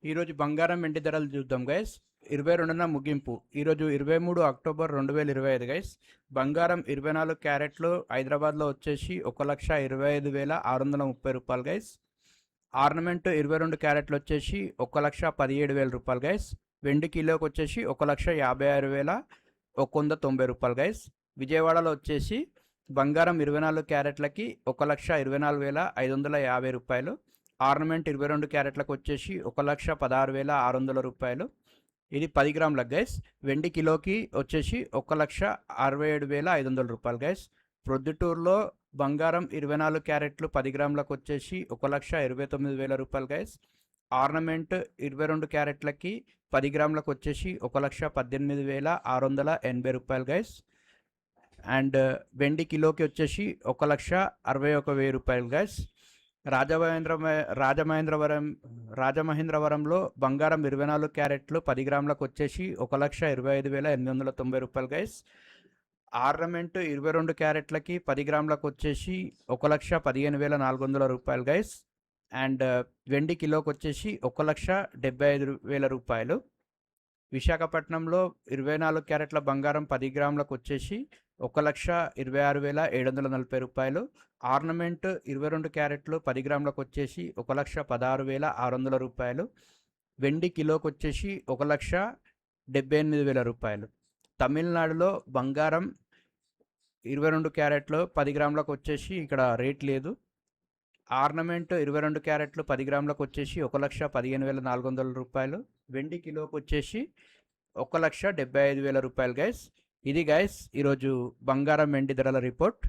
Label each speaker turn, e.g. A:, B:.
A: ఈరోజు బంగారం వెండి ధరలు చూద్దాం గైస్. 22న ముగింపు. ఈరోజు 23 అక్టోబర్ 2025 గైస్. బంగారం 24 క్యారెట్లు హైదరాబాద్లో వచ్చేసి 1,25,630 రూపాయలు గైస్. ఆర్నమెంట్ 22 క్యారెట్లు వచ్చేసి 1,17,000 రూపాయలు గైస్. వెండి కిలోకి వచ్చేసి 1,56,190 రూపాయలు గైస్. విజయవాడలో వచ్చేసి బంగారం 24 క్యారెట్లకి 1,24,550 రూపాయలు. ఆర్నమెంట్ 22 క్యారెట్లకు వచ్చేసి 1,16,600 రూపాయలు. ఇది 10 గ్రాములకు గైస్. వెండి కిలోకి వచ్చేసి 1,67,500 రూపాయలు గైస్. ప్రొద్దుటూరులో బంగారం 24 క్యారెట్లు 10 గ్రాములకు వచ్చేసి 1,29,000 రూపాయలు గైస్. ఆర్నమెంట్ 22 క్యారెట్లకి 10 గ్రాములకు వచ్చేసి 1,18,680 రూపాయలు గైస్. అండ్ వెండి కిలోకి వచ్చేసి 1,61,000 రూపాయలు గైస్. రాజమహేంద్రవరంలో బంగారం 24 క్యారెట్లు 10 గ్రాములకు వచ్చేసి 1,25,890 రూపాయలు గైస్. ఆర్నమెంట్ 22 క్యారెట్లకి 10 గ్రాములకు వచ్చేసి 1,15,400 రూపాయలు గైస్. అండ్ వెండి కిలోకి వచ్చేసి 1,75,000 రూపాయలు. విశాఖపట్నంలో 24 క్యారెట్ల బంగారం 10 గ్రాములకు వచ్చేసి 1,26,740 రూపాయలు. ఆర్నమెంట్ 22 క్యారెట్లు 10 గ్రాములకు వచ్చేసి 1,16,600 రూపాయలు. వెండి కిలోకి వచ్చేసి 1,78,000 రూపాయలు. తమిళనాడులో బంగారం 22 క్యారెట్లు 10 గ్రాములకు వచ్చేసి ఇక్కడ రేట్ లేదు. ఆర్నమెంట్ 22 క్యారెట్లు 10 గ్రాములకు వచ్చేసి 1,15,400 రూపాయలు. వెండి కిలోకి వచ్చేసి 1,75,000 రూపాయలు గైస్. ఇది గైస్ ఈరోజు బంగారం వెండి ధరల రిపోర్ట్.